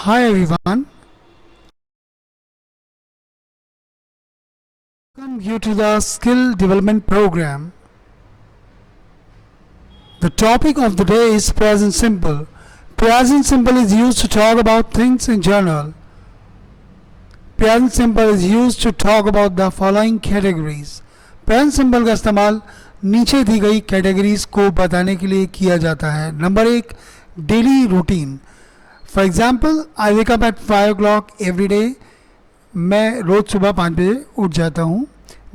Hi everyone, welcome you to the skill development program. The topic of the day is present simple. Present simple is used to talk about things in general. Present simple is used to talk about the following categories. Present simple का इस्तेमाल नीचे दी गई categories को बताने के लिए किया जाता है. Number 1, daily routine. For example, I wake up at 5 o'clock every day. मैं रोज़ सुबह 5 बजे उठ जाता हूँ.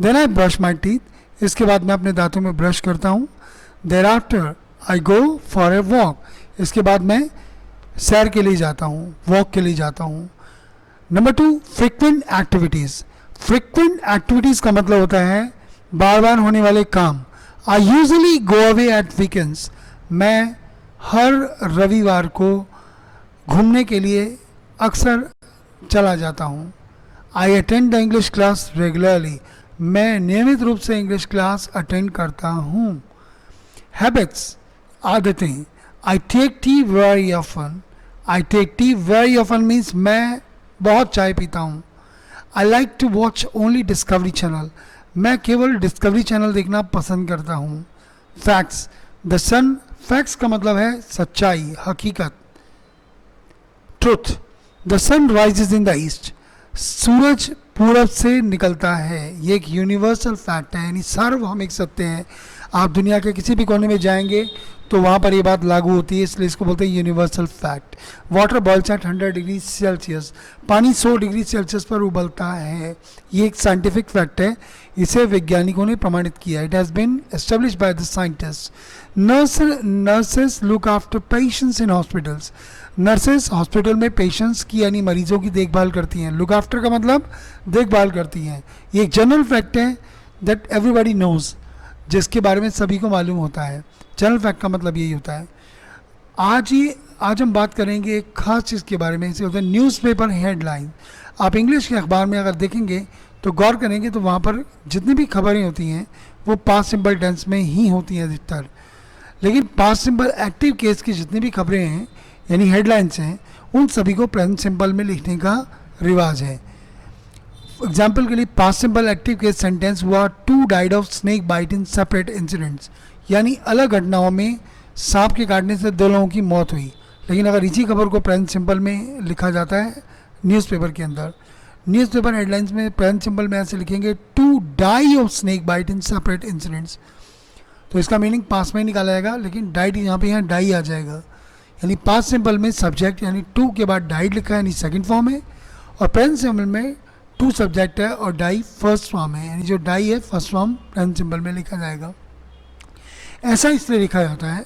Then I brush my teeth. इसके बाद मैं अपने दांतों में ब्रश करता हूँ. Thereafter I go for a walk. इसके बाद मैं सैर के लिए जाता हूँ, वॉक के लिए जाता हूँ. Number 2, frequent activities. Frequent activities का मतलब होता है बार बार होने वाले काम. I usually go away at weekends. मैं हर रविवार को घूमने के लिए अक्सर चला जाता हूँ. I attend the English class regularly. मैं नियमित रूप से इंग्लिश क्लास अटेंड करता हूँ. हैबिट्स, आदतें. I take tea very often. I take tea very often means मैं बहुत चाय पीता हूँ. I like to watch only Discovery Channel. मैं केवल डिस्कवरी चैनल देखना पसंद करता हूँ. Facts, the sun. फैक्ट्स का मतलब है सच्चाई, हकीकत. Truth, the sun rises in the east. सूरज पूरब से निकलता है. ये एक यूनिवर्सल फैक्ट है, यानी सार्वभौमिक सत्य है. आप दुनिया के किसी भी कोने में जाएंगे तो वहाँ पर ये बात लागू होती है, इसलिए इसको बोलते हैं universal fact. Water boils at 100 degree Celsius. पानी 100 डिग्री सेल्सियस पर उबलता है. ये एक साइंटिफिक फैक्ट है, इसे वैज्ञानिकों ने प्रमाणित किया. It has been established by the scientist. Nurses look after patients in hospitals. Nurses hospital में पेशेंट्स की यानी मरीजों की देखभाल करती हैं. लुक आफ्टर का मतलब देखभाल करती हैं. ये एक जनरल फैक्ट है दैट एवरीबॉडी नोज, जिसके बारे में सभी को मालूम होता है. जनरल फैक्ट का मतलब यही होता है. आज हम बात करेंगे एक खास चीज़ के बारे में. इसे होता है न्यूज़पेपर हेडलाइन. आप इंग्लिश के अखबार में अगर देखेंगे तो गौर करेंगे तो वहाँ पर जितनी भी खबरें होती हैं वो पास्ट सिंपल टेंस में ही होती हैं अधिकतर. लेकिन पास्ट सिंपल एक्टिव केस की जितनी भी खबरें हैं यानी हेडलाइंस हैं, उन सभी को प्रेजेंट सिंपल में लिखने का रिवाज है. एग्जाम्पल के लिए past simple active case sentence हुआ 2 died of snake bite in separate incidents. यानी अलग घटनाओं में सांप के काटने से 2 लोगों की मौत हुई. लेकिन अगर इसी खबर को प्रेजेंट सिंपल में लिखा जाता है न्यूज़पेपर के अंदर, न्यूज़पेपर हेडलाइंस में प्रेजेंट सिंपल में ऐसे लिखेंगे 2 die of snake bite in separate incidents. तो इसका मीनिंग पास में ही निकाला जाएगा, लेकिन डाइड यहाँ पे यहाँ डाई आ जाएगा. यानी पास्ट सिंपल में सब्जेक्ट यानी 2 के बाद डाइड लिखा है यानी सेकंड फॉर्म है, और प्रेजेंट सिंपल में 2 सब्जेक्ट है और डाई फर्स्ट फॉर्म है. यानी जो डाई है फर्स्ट फॉर्म प्रेजेंट सिंपल में लिखा जाएगा. ऐसा इसलिए लिखा जाता है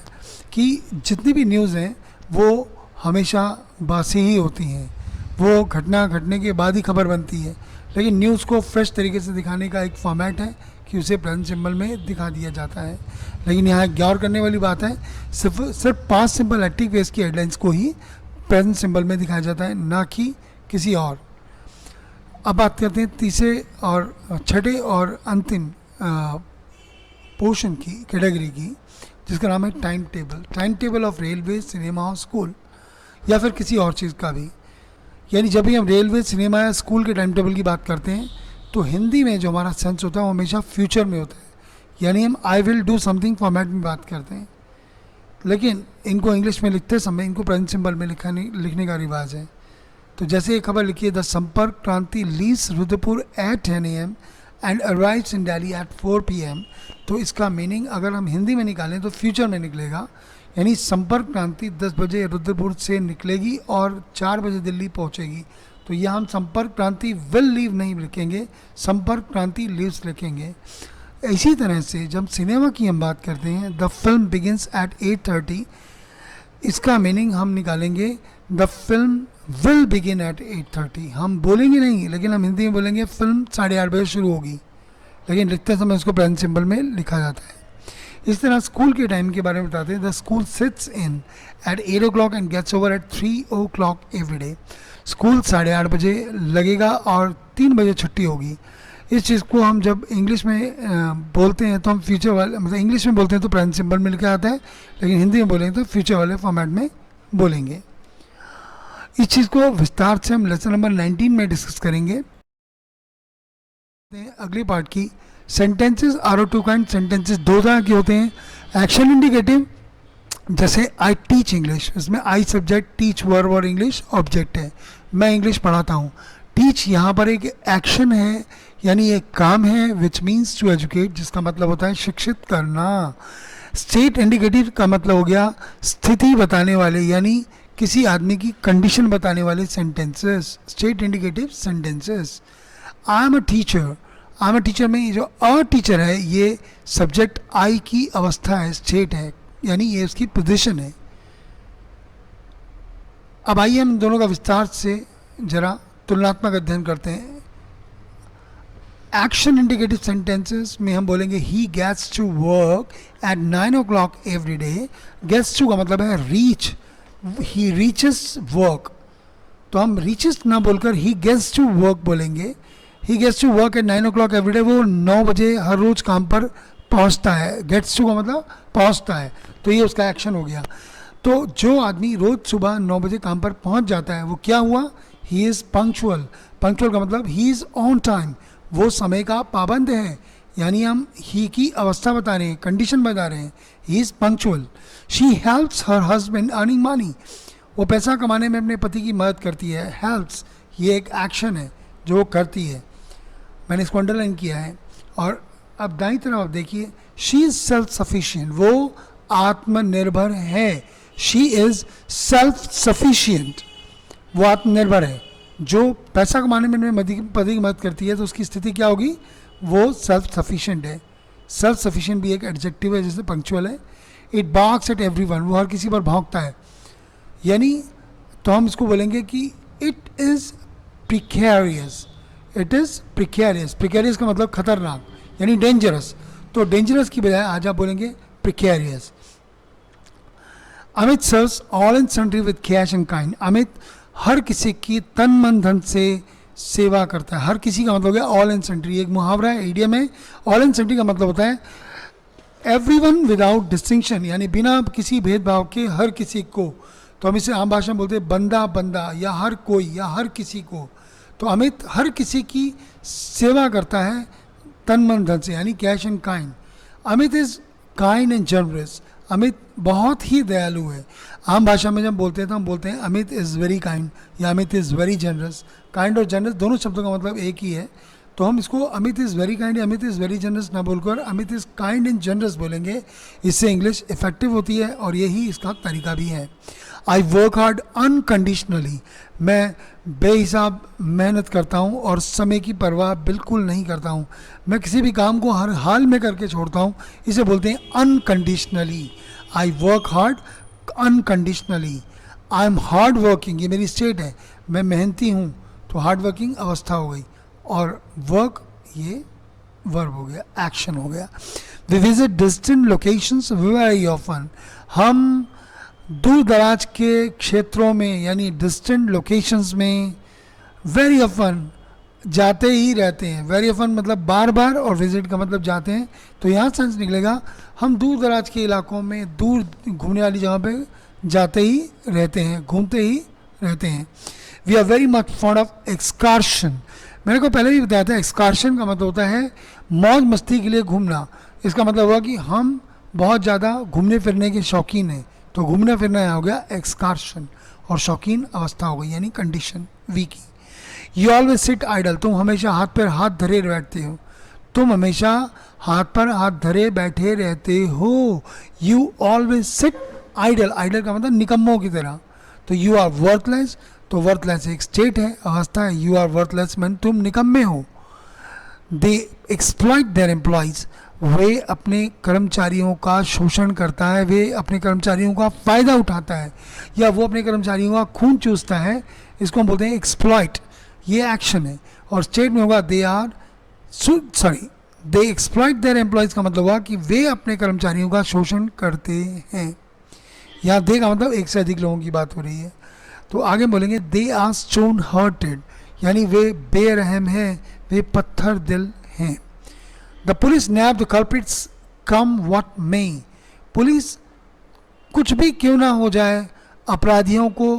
कि जितनी भी न्यूज़ हैं वो हमेशा बासी ही होती हैं. वो घटना घटने के बाद ही खबर बनती है, लेकिन न्यूज़ को फ्रेश तरीके से दिखाने का एक फॉर्मेट है कि उसे प्रेजेंट सिंपल में दिखा दिया जाता है. लेकिन यहाँ गौर करने वाली बात है, सिर्फ 5 सिंपल एक्टिव केस की हेडलाइंस को ही प्रेजेंट सिंपल में दिखाया जाता है, ना कि किसी और. अब बात करते हैं तीसरे और छठे और अंतिम पोर्शन की, कैटेगरी की, जिसका नाम है time table. Time table of railway, cinema और स्कूल, या फिर किसी और चीज़ का भी. यानी जब भी हम रेलवे, सिनेमा या स्कूल के टाइम टेबल की बात करते हैं तो हिंदी में जो हमारा सेंस होता है वो हमेशा फ्यूचर में होता है. यानी हम I will do something format में बात करते हैं, लेकिन इनको इंग्लिश में लिखते समय इनको प्रेजेंट सिंपल में लिखने का रिवाज है. तो जैसे ये खबर लिखी है, the Sampark Kranti leaves Rudrapur at 10 AM and arrives in Delhi at 4 PM. तो इसका मीनिंग अगर हम हिंदी में निकालें तो फ्यूचर में निकलेगा. यानी संपर्क क्रांति 10 बजे रुद्रपुर से निकलेगी और 4 बजे दिल्ली पहुंचेगी. तो यहाँ हम संपर्क क्रांति विल लीव नहीं लिखेंगे, संपर्क क्रांति लीव्स लिखेंगे. इसी तरह से जब सिनेमा की हम बात करते हैं, द फिल्म बिगिनस एट 8:30, इसका मीनिंग हम निकालेंगे the film will begin eight 8:30. हम बोलेंगे नहीं, लेकिन हम हिंदी में बोलेंगे फिल्म 8:30 बजे शुरू होगी, लेकिन लिखते समय उसको प्रेजेंट सिंपल में लिखा जाता है. इस तरह स्कूल के टाइम के बारे में बताते हैं. The school sits in at 8 o'clock and gets over at 3 o'clock every day. School 8:30 बजे लगेगा और 3 बजे छुट्टी होगी. इस चीज़ को हम जब इंग्लिश में बोलते हैं तो हम फ्यूचर वाले, मतलब इंग्लिश में बोलते हैं तो प्रेजेंट सिंपल में लिखा जाता है, लेकिन हिंदी में बोलेंगे तो फ्यूचर वाले फॉर्मेट में बोलेंगे. इस चीज़ को विस्तार से हम लेसन नंबर 19 में डिस्कस करेंगे। अगली पार्ट की sentences are two kind. Sentences दो तरह के होते हैं। एक्शन इंडिकेटिव, जैसे आई टीच इंग्लिश, इसमें आई सब्जेक्ट, टीच वर्ब और इंग्लिश ऑब्जेक्ट है। मैं इंग्लिश पढ़ाता हूँ। टीच यहाँ पर एक एक्शन है, यानी एक काम है, विच मीन्स टू एजुकेट, जिसका मतलब होता है शिक्षित करना। स्टेट इंडिकेटिव का मतलब हो गया स्थिति बताने वाले, यानी किसी आदमी की कंडीशन बताने वाले sentences, state indicative sentences. I am a teacher, I am a teacher में जो अ टीचर है ये सब्जेक्ट आई की अवस्था है, स्टेट है, यानी ये उसकी पोजीशन है। अब आइए हम दोनों का विस्तार से जरा तुलनात्मक अध्ययन करते हैं। एक्शन इंडिकेटिव सेंटेंसेस में हम बोलेंगे he gets to work at 9 o'clock every day. Gets to का मतलब है रीच, ही रीचेस वर्क, तो हम रीचेस ना बोलकर ही गेट्स टू वर्क बोलेंगे। He gets to work at 9 o'clock every day, वो 9 बजे हर रोज काम पर पहुंचता है। गेट्स टू का मतलब पहुंचता है, तो ये उसका एक्शन हो गया। तो जो आदमी रोज सुबह 9 बजे काम पर पहुंच जाता है वो क्या हुआ, ही इज़ पंक्चुअल। पंक्चुअल का मतलब ही इज़ ऑन टाइम, वो समय का पाबंद है, यानी हम ही की अवस्था बता रहे हैं, कंडीशन बता रहे हैं। He is punctual. She helps her husband earning money, वो पैसा कमाने में अपने पति की मदद करती है। हेल्प्स ये एक एक्शन है जो वो करती है, मैंने इसको अंडरलाइन किया है। और अब दाईं तरफ आप देखिए, शी इज़ सेल्फ सफिशिएंट, वो आत्मनिर्भर है। शी इज़ सेल्फ सफिशिएंट, वो आत्मनिर्भर है। जो पैसा कमाने में पति की मदद करती है तो उसकी स्थिति क्या होगी, वो सेल्फ सफिशिएंट है। सेल्फ सफिशिएंट भी एक एडजेक्टिव है जैसे पंक्चुअल है। इट बार्क्स एट एवरीवन, वो हर किसी पर भौंकता है, यानी तो हम इसको बोलेंगे कि it is precarious. It is precarious, precarious का मतलब खतरनाक, यानी डेंजरस। तो डेंजरस की बजाय आज आप बोलेंगे precarious. Amit serves all and sundry with cash and kind. Amit हर किसी की तन मन धन से सेवा करता है। हर किसी का मतलब हो गया ऑल एंड सन्ड्री, एक मुहावरा है, इडियम है। ऑल एंड सन्ड्री का मतलब होता है एवरीवन विदाउट डिस्टिंक्शन, यानी बिना किसी भेदभाव के हर किसी को। तो हम इसे आम भाषा में बोलते हैं बंदा बंदा, या हर कोई, या हर किसी को। तो अमित हर किसी की सेवा करता है तन मन धन से, यानी cash and kind. Amit is kind and generous, Amit बहुत ही दयालु है। आम भाषा में जब बोलते हैं तो हम बोलते हैं अमित इज़ वेरी काइंड या Amit is very generous. Kind और जनरस दोनों शब्दों का मतलब एक ही है, तो हम इसको अमित इज़ वेरी काइंड या अमित इज़ वेरी जनरस ना बोलकर Amit is kind and generous बोलेंगे। इससे इंग्लिश इफेक्टिव होती है और यही इसका तरीका भी है। आई वर्क हार्ड अनकंडीशनली, मैं बेहिसाब मेहनत करता हूँ और समय की परवाह बिल्कुल नहीं करता हूँ। मैं किसी भी काम को हर हाल में करके छोड़ता हूँ, इसे बोलते हैं unconditionally. I work hard unconditionally. I am hard working, ये मेरी स्टेट है, मैं मेहनती हूँ, तो हार्ड वर्किंग अवस्था हो गई, और वर्क ये वर्ब हो गया, एक्शन हो गया। We visit distant locations very often, हम दूर दराज के क्षेत्रों में यानी डिस्टेंट लोकेशंस में वेरी ऑफन जाते ही रहते हैं। वेरी ऑफन मतलब बार बार, और विजिट का मतलब जाते हैं। तो यहाँ सेंस निकलेगा हम दूर दराज के इलाकों में, दूर घूमने वाली जगह पे जाते ही रहते हैं, घूमते ही रहते हैं। We are very much fond of excursion, मैंने को पहले भी बताया था, एक्सकर्शन का मतलब होता है मौज मस्ती के लिए घूमना। इसका मतलब हुआ कि हम बहुत ज़्यादा घूमने फिरने के शौकीन हैं, तो घूमना फिरना यहाँ हो गया एक्सकर्शन, और शौकीन अवस्था हो गई यानी कंडीशन वी की। यू ऑलवेज सिट आइडल, तुम हमेशा हाथ पर हाथ धरे बैठते हो, तुम हमेशा हाथ पर हाथ धरे बैठे रहते हो। You always sit idle, idle का मतलब निकम्मों की तरह। तो यू आर वर्थलेस, तो वर्थलेस एक स्टेट है, अवस्था है। यू आर वर्थलेस मैन तुम निकम्मे हो। दे एक्सप्लॉइट देयर एम्प्लॉयज़, वे अपने कर्मचारियों का शोषण करता है, वे अपने कर्मचारियों का फ़ायदा उठाता है, या वो अपने कर्मचारियों का खून चूसता है, इसको हम बोलते हैं एक्सप्लॉइट, ये एक्शन है। और स्टेट में होगा दे एक्सप्लॉइट देयर एम्प्लॉयज़ का मतलब हुआ कि वे अपने कर्मचारियों का शोषण करते हैं। यहाँ दे का मतलब एक से अधिक लोगों की बात हो रही है। तो आगे बोलेंगे दे आर स्टोन हार्टेड, यानी वे बेरहम हैं, वे पत्थर दिल हैं। The police nab the culprits come what may, police कुछ भी क्यों ना हो जाए अपराधियों को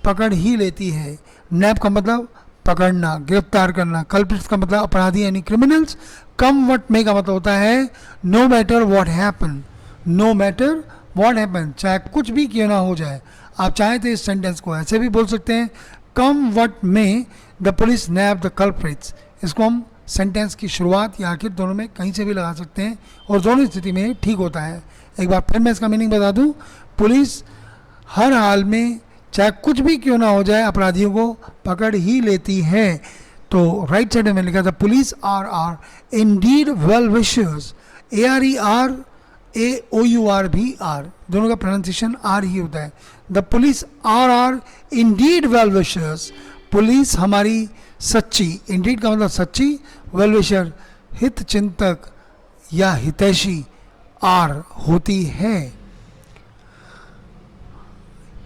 पकड़ ही लेती है। नैप का मतलब पकड़ना, गिरफ्तार करना। कल्प्रिट्स का मतलब अपराधी यानी क्रिमिनल्स। कम व्हाट मे का मतलब होता है no matter what happen, no matter what happen, चाहे कुछ भी क्यों ना हो जाए। आप चाहें तो इस सेंटेंस को ऐसे भी बोल सकते हैं, come what may the police nab the culprits. इसको हम सेंटेंस की शुरुआत या आखिर दोनों में कहीं से भी लगा सकते हैं और दोनों स्थिति में ठीक होता है। एक बार फिर मैं इसका मीनिंग बता दूं, पुलिस हर हाल में चाहे कुछ भी क्यों ना हो जाए अपराधियों को पकड़ ही लेती है। तो राइट साइड में लिखा था police are indeed well wishers, ARAOUR भी आर, दोनों का प्रोनाउंसिएशन आर ही होता है। The police are indeed well wishers, police हमारी सच्ची, इंडीड का मतलब सच्ची, वेल विशर हित चिंतक या हितैषी आर होती है।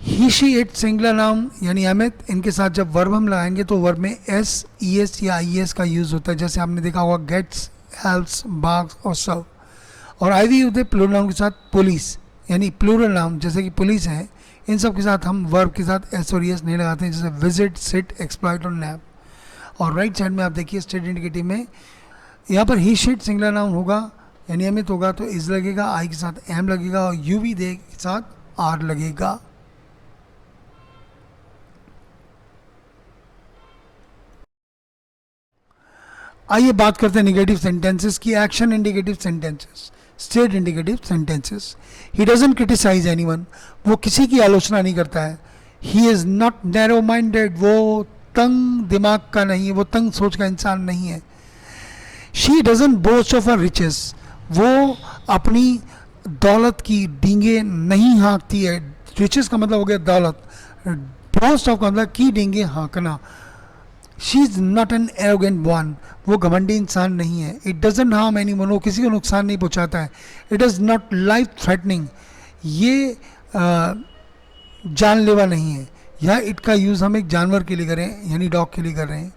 ही शी इट सिंगुलर नाउन यानी अमित, इनके साथ जब वर्ब हम लगाएंगे तो वर्ब में एस, ES या IES का यूज होता है, जैसे आपने देखा होगा गेट्स, हेल्प्स, बाग्स और सर्व। और IV होते प्लूरल नाउन के साथ पुलिस यानी प्लूरल नाउन, जैसे कि पुलिस है, इन सब के साथ हम वर्ब के साथ S और ES नहीं लगाते हैं, जैसे विजिट, सिट, एक्सप्लॉइट और नैप। और राइट साइड में आप देखिए स्टेट इंडिकेटिव में यहाँ पर ही शीट सिंगुलर नाउन होगा यानी अमित होगा तो इज लगेगा, आई के साथ एम लगेगा और UV दे के साथ आर लगेगा। आइए बात करते हैं निगेटिव सेंटेंसेस की। Action indicative sentences, state indicative sentences. He doesn't criticise anyone, वो किसी की आलोचना नहीं करता है। He is not narrow minded, वो तंग दिमाग का नहीं है, वो तंग सोच का इंसान नहीं है। She doesn't boast of her riches, वो अपनी दौलत की डींगे नहीं हाँकती है। रिचेस का मतलब हो गया दौलत, बोस्ट ऑफ का मतलब की डींगे हाँकना। She is not an arrogant one, वो घमंडी इंसान नहीं है। इट डजेंट हार्म एनीवन, वो किसी को नुकसान नहीं पहुंचाता है। It is not life threatening, ये जानलेवा नहीं है। यह इट का यूज़ हम एक जानवर के लिए करें यानी डॉग के लिए कर रहे हैं।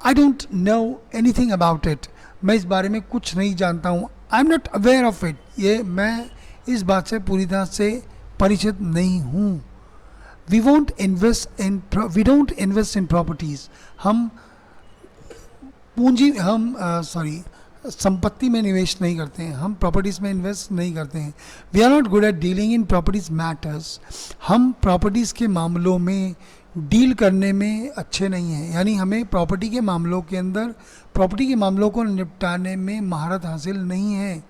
I don't know anything about it, मैं इस बारे में कुछ नहीं जानता हूँ। I am not aware of it, ये मैं इस बात से पूरी तरह से परिचित नहीं हूँ। We don't invest in properties, हम संपत्ति में निवेश नहीं करते हैं, हम प्रॉपर्टीज़ में इन्वेस्ट नहीं करते हैं। We are not good at dealing in properties matters, हम प्रॉपर्टीज़ के मामलों में डील करने में अच्छे नहीं हैं, यानी हमें प्रॉपर्टी के मामलों के अंदर प्रॉपर्टी के मामलों को निपटाने में महारत हासिल नहीं है,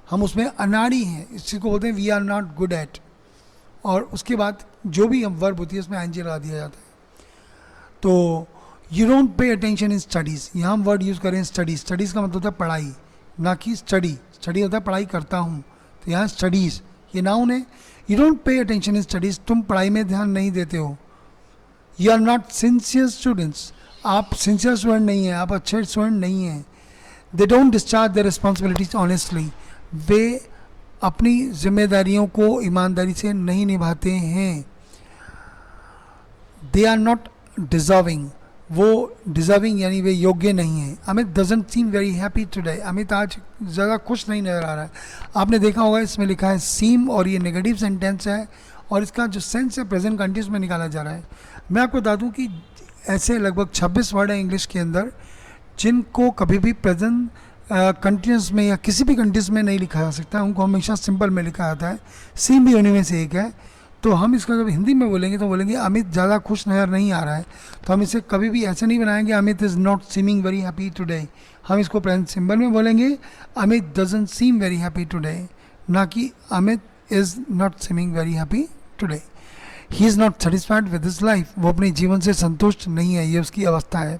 हम उसमें अनाड़ी हैं। इस चीज़ को बोलते हैं we are not good at. और उसके बाद जो भी हम वर्ब होती है उसमें ING लगा दिया जाता है। तो you don't pay attention in studies, यहाँ हम वर्ड यूज़ करें स्टडीज़, स्टडीज़ का मतलब होता है पढ़ाई, ना कि स्टडी। स्टडी होता है पढ़ाई करता हूँ, तो यहाँ स्टडीज़ ये नाउन है। You don't pay attention in studies, तुम पढ़ाई में ध्यान नहीं देते हो। You are not sincere students, आप सिंसियर स्टूडेंट नहीं हैं, आप अच्छे स्टूडेंट नहीं हैं। They don't discharge the responsibilities honestly, वे अपनी जिम्मेदारियों को ईमानदारी से नहीं निभाते हैं। दे आर नॉट डिजर्विंग, वो डिजर्विंग यानी वे योग्य नहीं हैं। Amit doesn't seem very happy today, Amit आज ज़्यादा खुश नहीं नज़र आ रहा है। आपने देखा होगा इसमें लिखा है सीम और ये नेगेटिव सेंटेंस है और इसका जो सेंस है प्रेजेंट कंटिन्यूस में निकाला जा रहा है। मैं आपको बता दूं कि ऐसे लगभग 26 वर्ड हैं इंग्लिश के अंदर जिनको कभी भी प्रेजेंट कंटिन्यूस में या किसी भी कंटिन्यूस में नहीं लिखा जा सकता, उनको हमेशा सिंपल में लिखा जाता है। सीम भी उन्हीं में से एक है। तो हम इसका जब हिंदी में बोलेंगे तो बोलेंगे अमित ज़्यादा खुश नज़र नहीं आ रहा है, तो हम इसे कभी भी ऐसे नहीं बनाएंगे Amit is not seeming very happy today. हम इसको प्रेजेंट सिंबल में बोलेंगे Amit doesn't seem very happy today, ना कि Amit is not seeming very happy today. He is not satisfied with his life, वो अपने जीवन से संतुष्ट नहीं है, ये उसकी अवस्था है।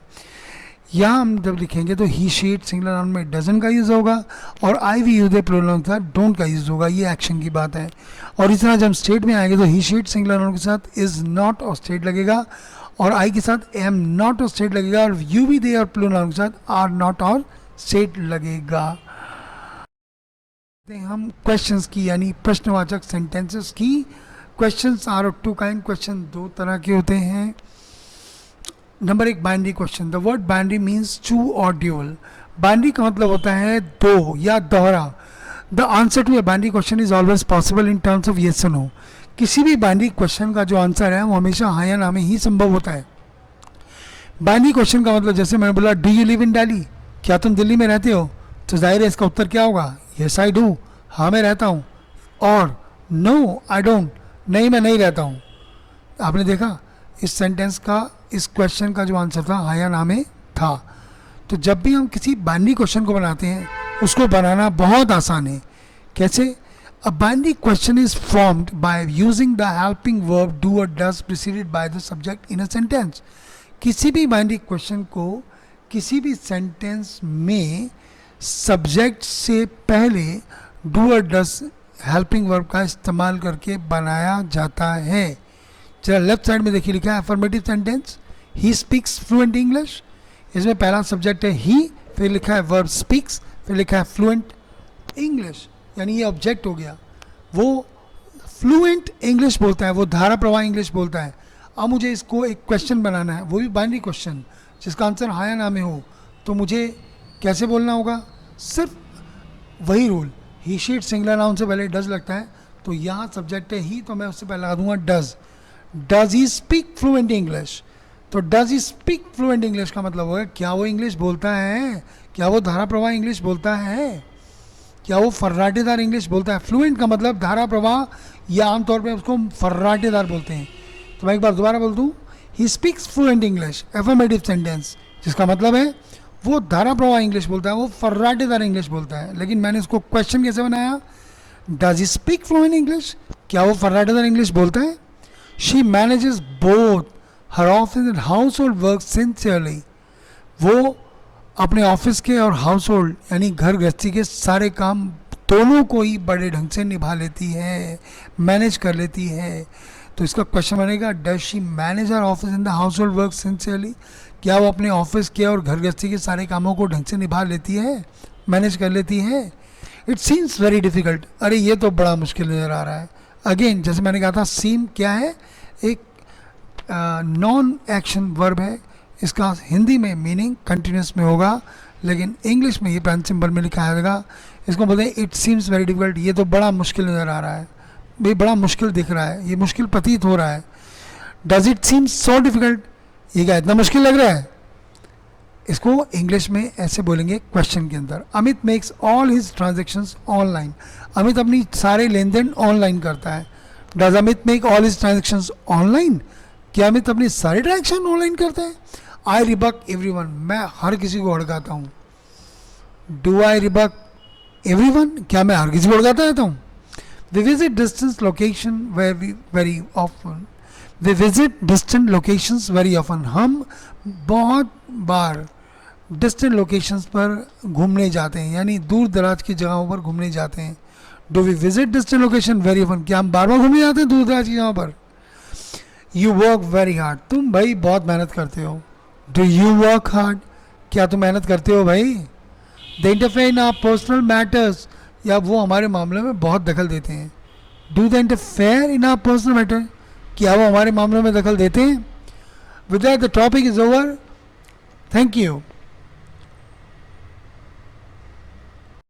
यहाँ हम जब लिखेंगे तो ही शीट सिंगुलर नाउन में डजन का यूज़ होगा और आई वी यूज प्लूरल नाउन के साथ डोंट का यूज़ होगा, ये एक्शन की बात है। और इस तरह जब स्टेट में आएंगे तो ही शीट सिंगुलर नाउन के साथ इज़ नॉट और स्टेट लगेगा और आई के साथ एम नॉट और स्टेट लगेगा और यू भी दे और प्लूरल नाउन के साथ आर नॉट और स्टेट लगेगा। हम क्वेश्चंस की यानी प्रश्नवाचक सेंटेंसेस की। Questions are of two kind, question दो तरह के होते हैं। नंबर एक binary question, the word binary means two और ड्यूअल। बाइनरी का मतलब होता है दो या दोहरा। The answer to a binary question is always possible in terms of yes और नो, किसी भी बाइनरी क्वेश्चन का जो आंसर है वो हमेशा हाँ या ना में ही संभव होता है। बाइनरी क्वेश्चन का मतलब जैसे मैंने बोला do you live in Delhi, क्या तुम दिल्ली में रहते हो, तो जाहिर है इसका उत्तर क्या होगा, यस आई डू, हाँ मैं रहता हूँ, और नो आई डोंट, नहीं मैं नहीं रहता हूँ। आपने देखा इस सेंटेंस का, इस क्वेश्चन का जो आंसर था हाँ या ना में था। तो जब भी हम किसी बाइनरी क्वेश्चन को बनाते हैं उसको बनाना बहुत आसान है। कैसे? A binary question is formed by using the helping verb do और does preceded by the subject in a sentence. किसी भी बाइनरी क्वेश्चन को किसी भी सेंटेंस में सब्जेक्ट से पहले डू और डज हेल्पिंग वर्ब का इस्तेमाल करके बनाया जाता है। चलो लेफ्ट साइड में देखिए लिखा है affirmative sentence, he speaks fluent English. इसमें पहला सब्जेक्ट है ही, फिर लिखा है वर्ब स्पीक्स, फिर लिखा है फ्लुएंट इंग्लिश, यानी ये ऑब्जेक्ट हो गया। वो फ्लुएंट इंग्लिश बोलता है, वो धारा प्रवाह इंग्लिश बोलता है। अब मुझे इसको एक क्वेश्चन बनाना है, वो भी बाइनरी क्वेश्चन जिसका आंसर हाँ या ना में हो, तो मुझे कैसे बोलना होगा? सिर्फ वही रूल, ही शीट सिंगुलर नाउन से पहले डज लगता है, तो यहाँ सब्जेक्ट है ही, तो मैं उससे पहले लगा दूंगा does. Does he speak fluent English, तो does he speak fluent English का मतलब होगा क्या वो इंग्लिश बोलता है, क्या वो धारा प्रवाह इंग्लिश बोलता है, क्या वो फर्राटेदार इंग्लिश बोलता है। फ्लुएंट का मतलब धारा प्रवाह, या आमतौर पे उसको फर्राटेदार बोलते हैं। तो मैं एक बार दोबारा बोल दूँ, he speaks fluent English, affirmative sentence, जिसका मतलब है वो धारा प्रवाह इंग्लिश बोलता है, वो फर्राटेदार इंग्लिश बोलता है। लेकिन मैंने उसको क्वेश्चन कैसे बनाया? Does he speak fluent English, क्या वो फर्राटेदार इंग्लिश बोलता है? She manages both her office and house hold work sincerely, वो अपने ऑफिस के और हाउस होल्ड यानी घर गृहस्थी के सारे काम दोनों को ही बड़े ढंग से निभा लेती है, मैनेज कर लेती है। तो इसका क्वेश्चन बनेगा does she manage her office and the house hold work sincerely, क्या वो अपने ऑफिस के और घर गृहस्थी के सारे कामों को ढंग से निभा लेती है, मैनेज कर लेती है। इट सीम्स वेरी डिफ़िकल्ट, अरे ये तो बड़ा मुश्किल नज़र आ रहा है। अगेन जैसे मैंने कहा था, सीम क्या है? एक नॉन एक्शन वर्ब है, इसका हिंदी में मीनिंग कंटिन्यूस में होगा, लेकिन इंग्लिश में ये प्रेजेंट सिंपल में लिखा आएगा। इसको बोलते हैं इट सीम्स वेरी डिफिकल्ट, ये तो बड़ा मुश्किल नज़र आ रहा है, भाई बड़ा मुश्किल दिख रहा है, ये मुश्किल प्रतीत हो रहा है। Does it seem so difficult, ये क्या इतना मुश्किल लग रहा है? इसको इंग्लिश में ऐसे बोलेंगे क्वेश्चन के अंदर, Amit makes all his transactions online, Amit अपनी सारे लेन देन ऑनलाइन करता है। Does Amit make all his transactions online, क्या अमित अपनी सारी ट्रांजेक्शन ऑनलाइन करता है? आई रिबक एवरीवन, मैं हर किसी को हड़काता हूँ। डू आई रिबक एवरीवन, क्या मैं हर किसी को हड़काता रहता हूँ? We visit distant location very often, we visit distant locations very often, हम बहुत बार डिस्टेंट लोकेशंस पर घूमने जाते हैं, यानी दूर दराज की जगहों पर घूमने जाते हैं। Do we visit distant location very often, क्या हम बार बार घूमने जाते हैं दूर दराज की जगहों पर? यू वर्क वेरी हार्ड, तुम भाई बहुत मेहनत करते हो। डू यू वर्क हार्ड, क्या तुम मेहनत करते हो भाई? They interfere in our personal matters, या वो हमारे मामले में बहुत दखल देते हैं। Do they interfere in our personal matter, क्या वो हमारे मामलों में दखल देते हैं? With that the topic is over, thank you.